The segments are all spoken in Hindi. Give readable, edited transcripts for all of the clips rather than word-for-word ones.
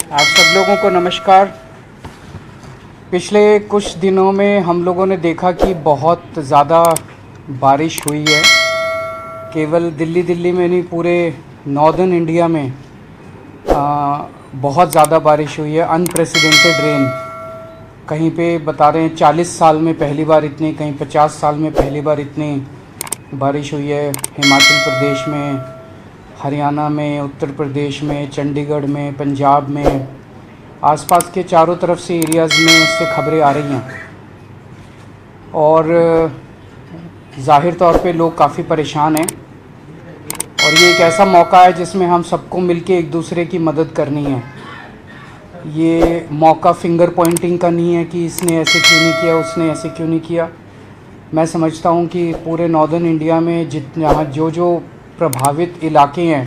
आप सब लोगों को नमस्कार। पिछले कुछ दिनों में हम लोगों ने देखा कि बहुत ज़्यादा बारिश हुई है। केवल दिल्ली में नहीं, पूरे नॉर्दर्न इंडिया में बहुत ज़्यादा बारिश हुई है। Unprecedented rain. कहीं पे बता रहे हैं 40 साल में पहली बार इतनी, कहीं 50 साल में पहली बार इतनी बारिश हुई है। हिमाचल प्रदेश में, हरियाणा में, उत्तर प्रदेश में, चंडीगढ़ में, पंजाब में, आसपास के चारों तरफ से एरियाज़ में इससे खबरें आ रही हैं। और ज़ाहिर तौर पे लोग काफ़ी परेशान हैं और ये एक ऐसा मौका है जिसमें हम सबको मिलके एक दूसरे की मदद करनी है। ये मौका फिंगर पॉइंटिंग का नहीं है कि इसने ऐसे क्यों नहीं किया, उसने ऐसे क्यों नहीं किया। मैं समझता हूँ कि पूरे नॉर्दर्न इंडिया में जहाँ जो प्रभावित इलाके हैं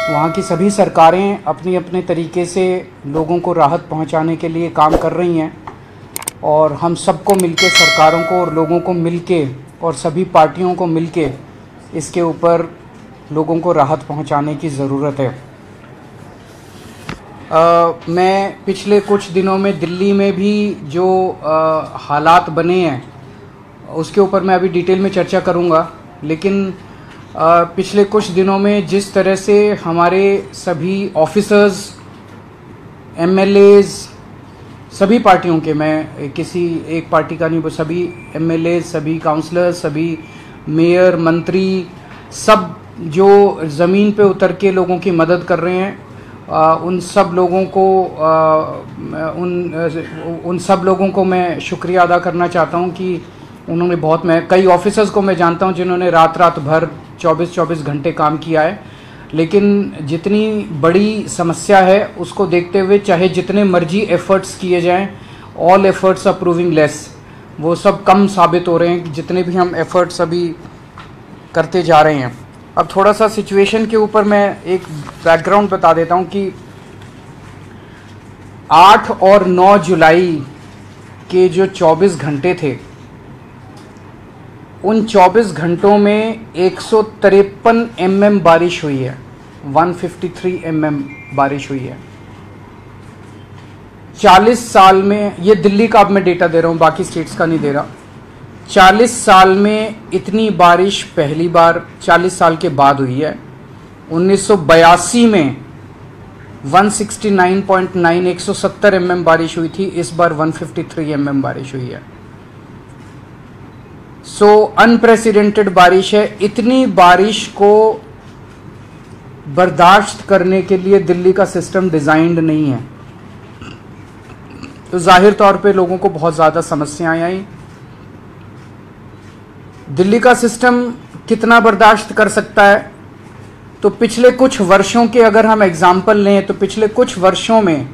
वहाँ की सभी सरकारें अपनी अपने तरीके से लोगों को राहत पहुँचाने के लिए काम कर रही हैं। और हम सबको मिलके, सरकारों को और लोगों को मिलके और सभी पार्टियों को मिलके इसके ऊपर लोगों को राहत पहुँचाने की ज़रूरत है। मैं पिछले कुछ दिनों में दिल्ली में भी जो हालात बने हैं उसके ऊपर मैं अभी डिटेल में चर्चा करूँगा। लेकिन पिछले कुछ दिनों में जिस तरह से हमारे सभी ऑफिसर्स, एमएलएज, सभी पार्टियों के, मैं किसी एक पार्टी का नहीं, सभी एमएलएज, सभी काउंसलर्स, सभी मेयर, मंत्री, सब जो ज़मीन पे उतर के लोगों की मदद कर रहे हैं, उन सब लोगों को मैं शुक्रिया अदा करना चाहता हूं कि उन्होंने मैं कई ऑफिसर्स को मैं जानता हूं जिन्होंने रात भर 24 घंटे काम किया है। लेकिन जितनी बड़ी समस्या है उसको देखते हुए चाहे जितने मर्जी एफर्ट्स किए जाएं, all efforts are proving less. वो सब कम साबित हो रहे हैं जितने भी हम एफर्ट्स अभी करते जा रहे हैं। अब थोड़ा सा सिचुएशन के ऊपर मैं एक बैकग्राउंड बता देता हूं कि 8 और 9 जुलाई के जो 24 घंटे थे, उन 24 घंटों में 153 mm बारिश हुई है। 153 mm बारिश हुई है 40 साल में। ये दिल्ली का अब मैं डेटा दे रहा हूँ, बाकी स्टेट्स का नहीं दे रहा। 40 साल में इतनी बारिश पहली बार 40 साल के बाद हुई है। 1982 में 169.9 170 mm बारिश हुई थी। इस बार 153 mm बारिश हुई है। सो अनप्रेसिडेंटेड बारिश है। इतनी बारिश को बर्दाश्त करने के लिए दिल्ली का सिस्टम डिजाइंड नहीं है, तो जाहिर तौर पे लोगों को बहुत ज़्यादा समस्याएं आई। दिल्ली का सिस्टम कितना बर्दाश्त कर सकता है? तो पिछले कुछ वर्षों के अगर हम एग्जाम्पल लें तो पिछले कुछ वर्षों में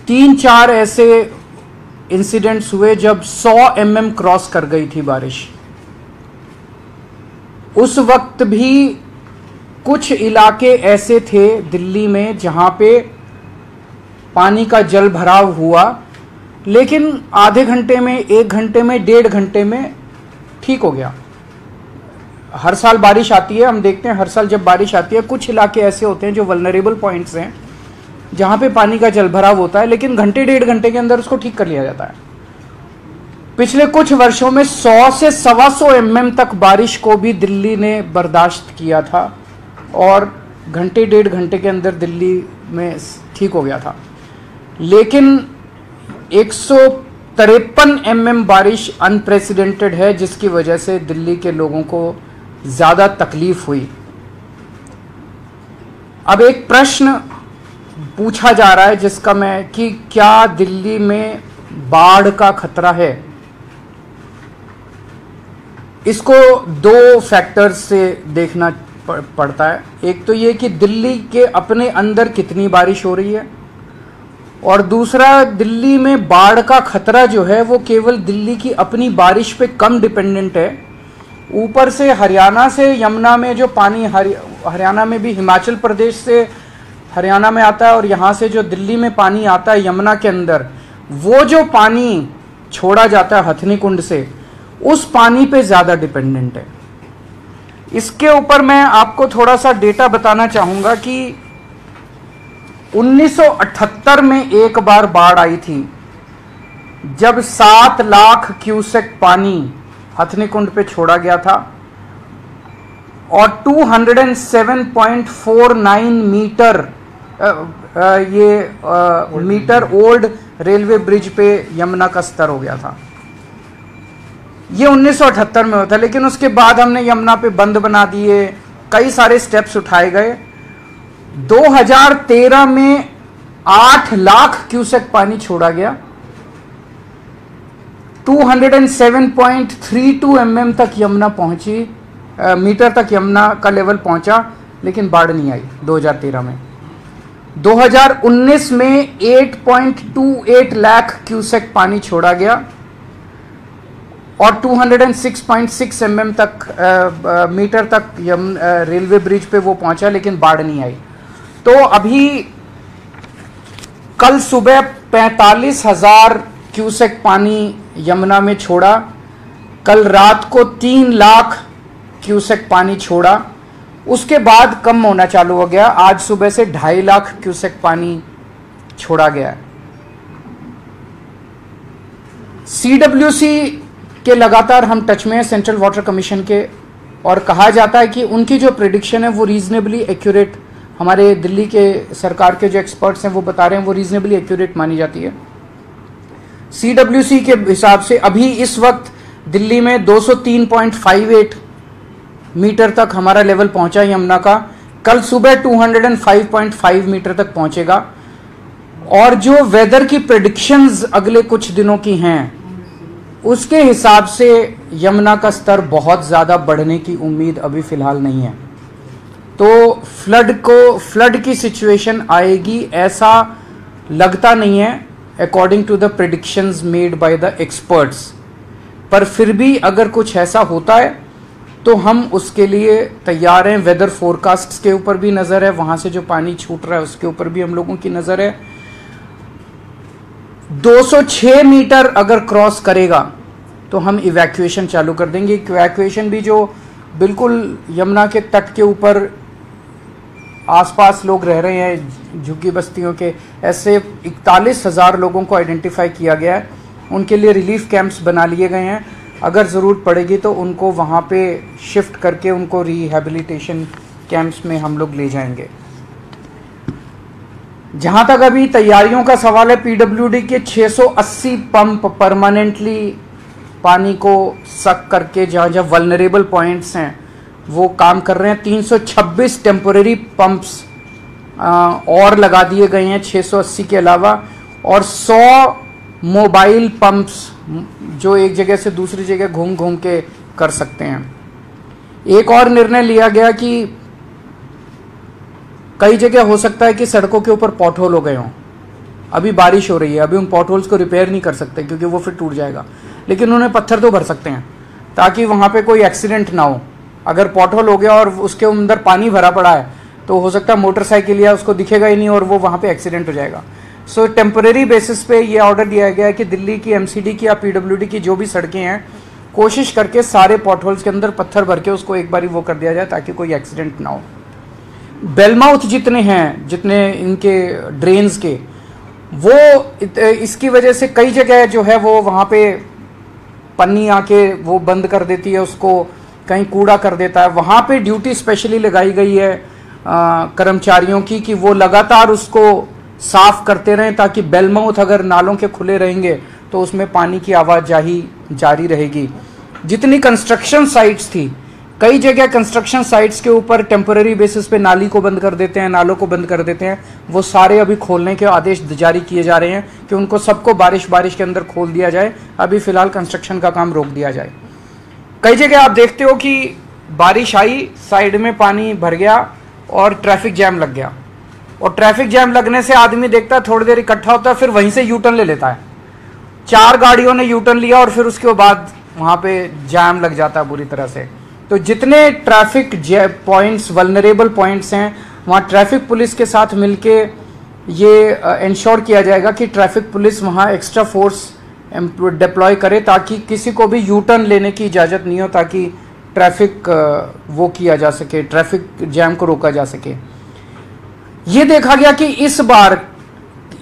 3-4 ऐसे इंसिडेंट्स हुए जब 100 mm क्रॉस कर गई थी बारिश। उस वक्त भी कुछ इलाके ऐसे थे दिल्ली में जहां पे पानी का जल भराव हुआ, लेकिन आधे घंटे में, 1 घंटे में, 1.5 घंटे में ठीक हो गया। हर साल बारिश आती है, हम देखते हैं हर साल जब बारिश आती है कुछ इलाके ऐसे होते हैं जो वल्नरेबल पॉइंट्स हैं जहां पे पानी का जलभराव होता है, लेकिन घंटे 1.5 घंटे के अंदर उसको ठीक कर लिया जाता है। पिछले कुछ वर्षों में 100 से 125 mm तक बारिश को भी दिल्ली ने बर्दाश्त किया था और घंटे 1.5 घंटे के अंदर दिल्ली में ठीक हो गया था। लेकिन 153 mm बारिश अनप्रेसिडेंटेड है, जिसकी वजह से दिल्ली के लोगों को ज्यादा तकलीफ हुई। अब एक प्रश्न पूछा जा रहा है जिसका मैं कि क्या दिल्ली में बाढ़ का खतरा है? इसको 2 फैक्टर्स से देखना पड़ता है। एक तो ये कि दिल्ली के अपने अंदर कितनी बारिश हो रही है, और दूसरा दिल्ली में बाढ़ का खतरा जो है वो केवल दिल्ली की अपनी बारिश पे कम डिपेंडेंट है। ऊपर से हरियाणा से यमुना में जो पानी, हरियाणा में भी हिमाचल प्रदेश से हरियाणा में आता है, और यहाँ से जो दिल्ली में पानी आता है यमुना के अंदर, वो जो पानी छोड़ा जाता है हथनी कुंड से, उस पानी पे ज़्यादा डिपेंडेंट है। इसके ऊपर मैं आपको थोड़ा सा डेटा बताना चाहूँगा कि 1978 में एक बार बाढ़ आई थी, जब 7 लाख क्यूसेक पानी हथनीकुंड पे छोड़ा गया था और 207.49 metre metre old railway bridge पे यमुना का स्तर हो गया था। ये 1978 में हुआ था, लेकिन उसके बाद हमने यमुना पे बंद बना दिए, कई सारे स्टेप्स उठाए गए। 2013 में 8 लाख क्यूसेक पानी छोड़ा गया, 207.32 mm तक यमुना पहुंची, मीटर तक यमुना का लेवल पहुंचा, लेकिन बाढ़ नहीं आई 2013 में। 2019 में 8.28 लाख क्यूसेक पानी छोड़ा गया और 206.6 mm तक मीटर तक रेलवे ब्रिज पे वो पहुंचा, लेकिन बाढ़ नहीं आई। तो अभी कल सुबह 45,000 क्यूसेक पानी यमुना में छोड़ा, कल रात को 3 लाख क्यूसेक पानी छोड़ा, उसके बाद कम होना चालू हो गया। आज सुबह से 2.5 लाख क्यूसेक पानी छोड़ा गया। सीडब्ल्यूसी के लगातार हम टच में हैं, सेंट्रल वाटर कमीशन के, और कहा जाता है कि उनकी जो प्रेडिक्शन है वो रीजनेबली एक्यूरेट, हमारे दिल्ली के सरकार के जो एक्सपर्ट्स हैं वो बता रहे हैं वो रीजनेबली एक्यूरेट मानी जाती है। सीडब्ल्यूसी के हिसाब से अभी इस वक्त दिल्ली में 203.58 मीटर तक हमारा लेवल पहुंचा यमुना का, कल सुबह 205.5 मीटर तक पहुंचेगा। और जो वेदर की प्रेडिक्शंस अगले कुछ दिनों की हैं, उसके हिसाब से यमुना का स्तर बहुत ज़्यादा बढ़ने की उम्मीद अभी फ़िलहाल नहीं है। तो फ्लड की सिचुएशन आएगी ऐसा लगता नहीं है according to the predictions made by the experts. पर फिर भी अगर कुछ ऐसा होता है तो हम उसके लिए तैयार हैं। वेदर फोरकास्ट्स के ऊपर भी नज़र है, वहाँ से जो पानी छूट रहा है उसके ऊपर भी हम लोगों की नज़र है। 206 मीटर अगर क्रॉस करेगा तो हम इवैक्यूएशन चालू कर देंगे। इवैक्यूएशन भी जो बिल्कुल यमुना के तट के ऊपर आसपास लोग रह रहे हैं, झुग्गी बस्तियों के, ऐसे 41,000 लोगों को आइडेंटिफाई किया गया है। उनके लिए रिलीफ कैंप्स बना लिए गए हैं। अगर ज़रूरत पड़ेगी तो उनको वहाँ पे शिफ्ट करके उनको रिहैबिलिटेशन कैंप्स में हम लोग ले जाएंगे। जहाँ तक अभी तैयारियों का सवाल है, पीडब्ल्यूडी के 680 पंप परमानेंटली पानी को सक करके जहाँ जहाँ वल्नरेबल पॉइंट्स हैं वो काम कर रहे हैं। 326 टेम्पोरेरी पंप्स और लगा दिए गए हैं 680 के अलावा, और 100 मोबाइल पंप्स जो एक जगह से दूसरी जगह घूम घूम के कर सकते हैं। एक और निर्णय लिया गया कि कई जगह हो सकता है कि सड़कों के ऊपर पॉट होल हो गए हों। अभी बारिश हो रही है, अभी उन पॉट होल्स को रिपेयर नहीं कर सकते क्योंकि वो फिर टूट जाएगा, लेकिन उन्हें पत्थर तो भर सकते हैं ताकि वहाँ पे कोई एक्सीडेंट ना हो। अगर पॉट होल हो गया और उसके अंदर पानी भरा पड़ा है तो हो सकता है मोटरसाइकिल या उसको दिखेगा ही नहीं और वो वहाँ पे एक्सीडेंट हो जाएगा। सो टेम्परेरी बेसिस पे ये ऑर्डर दिया गया है कि दिल्ली की एमसीडी की या पीडब्ल्यूडी की जो भी सड़कें हैं, कोशिश करके सारे पॉट होल्स के अंदर पत्थर भर के उसको एक बारी वो कर दिया जाए ताकि कोई एक्सीडेंट ना हो। बेलमाउथ जितने हैं, जितने इनके ड्रेन्स के, वो इसकी वजह से कई जगह जो है वो वहाँ पे पन्नी आके वो बंद कर देती है उसको, कहीं कूड़ा कर देता है। वहाँ पे ड्यूटी स्पेशली लगाई गई है कर्मचारियों की कि वो लगातार उसको साफ करते रहें ताकि बेलमाउथ अगर नालों के खुले रहेंगे तो उसमें पानी की आवाजाही जारी रहेगी। जितनी कंस्ट्रक्शन साइट्स थी, कई जगह कंस्ट्रक्शन साइट्स के ऊपर टेम्पररी बेसिस पे नाली को बंद कर देते हैं, नालों को बंद कर देते हैं, वो सारे अभी खोलने के आदेश जारी किए जा रहे हैं कि उनको सबको बारिश के अंदर खोल दिया जाए। अभी फिलहाल कंस्ट्रक्शन का काम रोक दिया जाए। कई जगह आप देखते हो कि बारिश आई, साइड में पानी भर गया और ट्रैफिक जैम लग गया, और ट्रैफिक जैम लगने से आदमी देखता है थोड़ी देर इकट्ठा होता है, फिर वहीं से यूटर्न ले लेता है। 4 गाड़ियों ने यूटर्न लिया और फिर उसके बाद वहाँ पे जैम लग जाता है बुरी तरह से। तो जितने ट्रैफिक पॉइंट्स, वल्नरेबल पॉइंट्स हैं, वहाँ ट्रैफिक पुलिस के साथ मिलके ये इंश्योर किया जाएगा कि ट्रैफिक पुलिस वहाँ एक्स्ट्रा फोर्स डिप्लॉय करे ताकि किसी को भी यू टर्न लेने की इजाज़त नहीं हो, ताकि ट्रैफिक वो किया जा सके, ट्रैफिक जैम को रोका जा सके। ये देखा गया कि इस बार,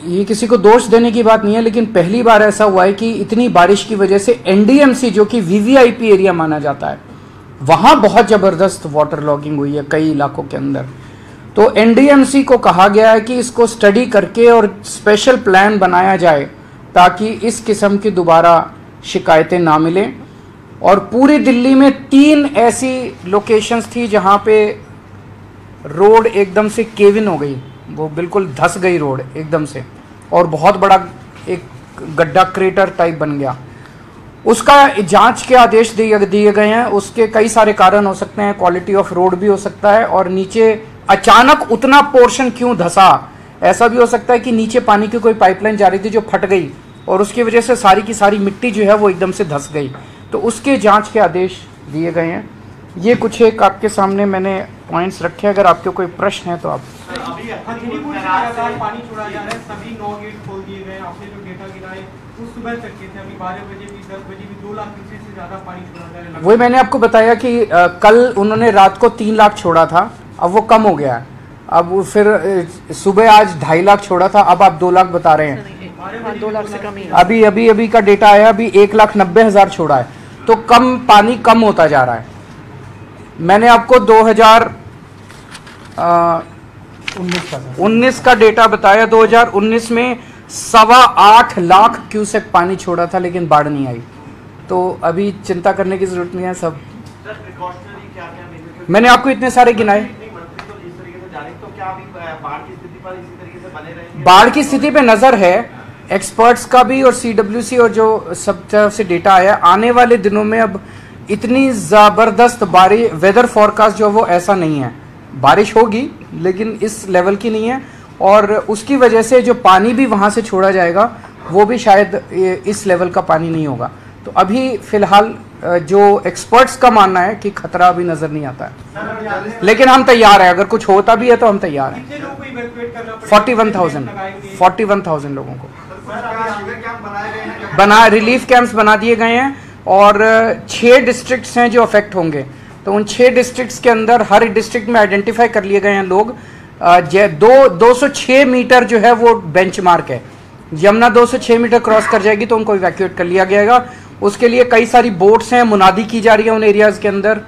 ये किसी को दोष देने की बात नहीं है, लेकिन पहली बार ऐसा हुआ है कि इतनी बारिश की वजह से एनडीएमसी, जो कि वीवीआईपी एरिया माना जाता है, वहां बहुत जबरदस्त वाटर लॉगिंग हुई है कई इलाकों के अंदर। तो एनडीएमसी को कहा गया है कि इसको स्टडी करके और स्पेशल प्लान बनाया जाए ताकि इस किस्म की दोबारा शिकायतें ना मिलें। और पूरी दिल्ली में 3 ऐसी लोकेशंस थी जहां पे रोड एकदम से केव इन हो गई, वो बिल्कुल धंस गई रोड एकदम से, और बहुत बड़ा एक गड्ढा क्रेटर टाइप बन गया। उसका जांच के आदेश दिए गए हैं। उसके कई सारे कारण हो सकते हैं, क्वालिटी ऑफ रोड भी हो सकता है, और नीचे अचानक उतना पोर्शन क्यों धंसा, ऐसा भी हो सकता है कि नीचे पानी की कोई पाइपलाइन जा रही थी जो फट गई और उसकी वजह से सारी की सारी मिट्टी जो है वो एकदम से धंस गई। तो उसके जांच के आदेश दिए गए हैं। ये कुछ एक आपके सामने मैंने पॉइंट्स रखे, अगर आपके कोई प्रश्न है तो आप। अभी लगातार पानी छोड़ा जा रहा है, सभी 9 गेट खोल दिए गए। आपने जो डेटा गिराए वो सुबह तक के थे, अभी 12 बजे भी 10 बजे भी 2 लाख क्यूसेक से ज्यादा पानी छोड़ा जा रहा है। वही मैंने आपको बताया कि कल उन्होंने रात को 3 लाख छोड़ा था, अब वो कम हो गया है। अब फिर सुबह आज 2.5 लाख छोड़ा था, अब आप 2 लाख बता रहे हैं। 2 लाख से कम ही। अभी का डेटा आया, अभी 1,90,000 छोड़ा है, तो कम पानी कम होता जा रहा है। मैंने आपको 2019 का डेटा बताया। 2019 में 8.25 लाख क्यूसेक पानी छोड़ा था, लेकिन बाढ़ नहीं आई। तो अभी चिंता करने की जरूरत नहीं है। सब मैंने आपको इतने सारे गिनाए। बाढ़ की स्थिति पे नजर है एक्सपर्ट्स का भी और सीडब्ल्यूसी और जो सब तरफ से डेटा आया। आने वाले दिनों में अब इतनी जबरदस्त बारिश, वेदर फोरकास्ट जो वो ऐसा नहीं है, बारिश होगी लेकिन इस लेवल की नहीं है, और उसकी वजह से जो पानी भी वहां से छोड़ा जाएगा वो भी शायद इस लेवल का पानी नहीं होगा। तो अभी फिलहाल जो एक्सपर्ट्स का मानना है कि खतरा अभी नजर नहीं आता है, लेकिन हम तैयार हैं। अगर कुछ होता भी है तो हम तैयार हैं। 41,000 लोगों को रिलीफ कैंप्स बना दिए गए हैं, और 6 डिस्ट्रिक्ट्स हैं जो अफेक्ट होंगे। तो उन 6 डिस्ट्रिक्ट्स के अंदर हर डिस्ट्रिक्ट में आइडेंटिफाई कर लिए गए हैं लोग। 206 मीटर जो है वो बेंचमार्क है। यमुना 206 मीटर क्रॉस कर जाएगी तो उनको इवैक्यूएट कर लिया जाएगा। उसके लिए कई सारी बोट्स हैं, मुनादी की जा रही है उन एरियाज के अंदर। सर,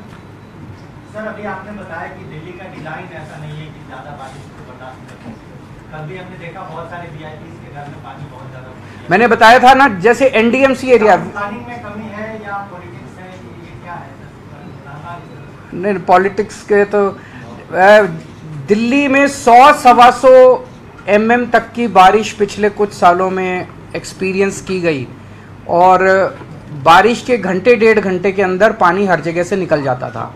अभी आपने बताया कि दिल्ली का डिजाइन ऐसा नहीं है कि ज्यादा बारिश को बर्दाश्त कर सके। कल भी हमने देखा बहुत सारे वीआईपीज के घर में पानी बहुत ज्यादा। मैंने बताया था ना, जैसे एनडीएमसी एरिया प्लानिंग में कमी है या पॉलिटिक्स है, ये क्या है? नहीं, पॉलिटिक्स के तो दिल्ली में 100-125 mm तक की बारिश पिछले कुछ सालों में एक्सपीरियंस की गई, और बारिश के घंटे 1.5 घंटे के अंदर पानी हर जगह से निकल जाता था।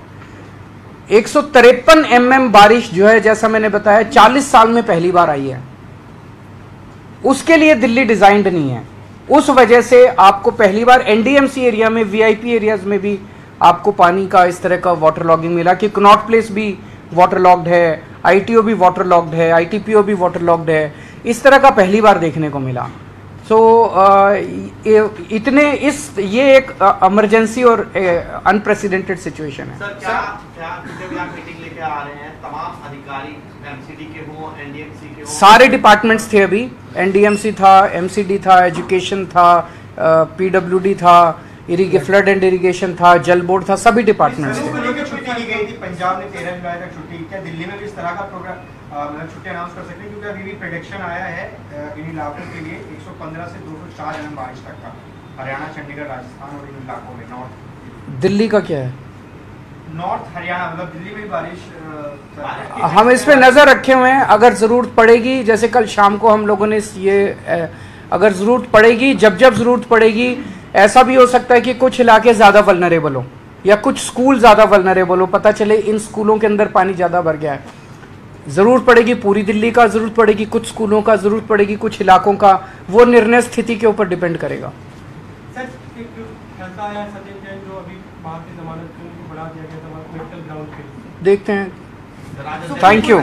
153 mm बारिश जो है, जैसा मैंने बताया, 40 साल में पहली बार आई है। उसके लिए दिल्ली डिजाइंड नहीं है। उस वजह से आपको पहली बार एनडीएमसी एरिया में, वीआईपी एरियाज में भी आपको पानी का इस तरह का वाटर लॉगिंग मिला कि कनॉट प्लेस भी वाटर लॉग्ड है, आईटीओ भी वाटर लॉग्ड है, आईटीपीओ भी वाटर लॉग्ड है। इस तरह का पहली बार देखने को मिला। सो ये एक इमरजेंसी और अनप्रेसिडेंटेड सिचुएशन है। सर, क्या जब आप मीटिंग लेके आ रहे हैं, तमाम अधिकारी एमसीडी के हो, एनडीएमसी के हो, सारे डिपार्टमेंट्स थे। अभी एनडीएमसी था, एमसीडी था, एजुकेशन था, पीडब्ल्यूडी था, फ्लड एंड इरिगेशन था, जल बोर्ड था, सभी डिपार्टमेंट्स थे। छुट्टी दी गई थी, पंजाब ने 13 जुलाई तक छुट्टी। क्या दिल्ली में भी इस तरह का प्रोग्राम छुट्टी अनाउंस कर सकते हैं? क्योंकि अभी भी प्रेडिक्शन आया है इन इलाकों के लिए 115 से 204 mm बारिश तक का, हरियाणा, चंडीगढ़, राजस्थान और इन इलाकों में। नॉर्थ दिल्ली का क्या है? नॉर्थ हरियाणा, मतलब दिल्ली में बारिश। हम इस पे नजर रखे हुए हैं। अगर जरूरत पड़ेगी, जैसे कल शाम को हम लोगों ने अगर जरूरत पड़ेगी, जब जरूरत पड़ेगी, ऐसा भी हो सकता है कि कुछ इलाके ज्यादा वल्नरेबल हो या कुछ स्कूल ज्यादा वल्नरेबल हो। पता चले इन स्कूलों के अंदर पानी ज्यादा भर गया है, जरूरत पड़ेगी पूरी दिल्ली का, जरूरत पड़ेगी कुछ स्कूलों का, जरूरत पड़ेगी कुछ इलाकों का। वो निर्णय स्थिति के ऊपर डिपेंड करेगा। सर, एक फैसला आया सचिन जैन जो अभी बाहर की जमानत को बढ़ा दिया गया था मेडिकल ग्राउंड पे, देखते हैं। Thank you.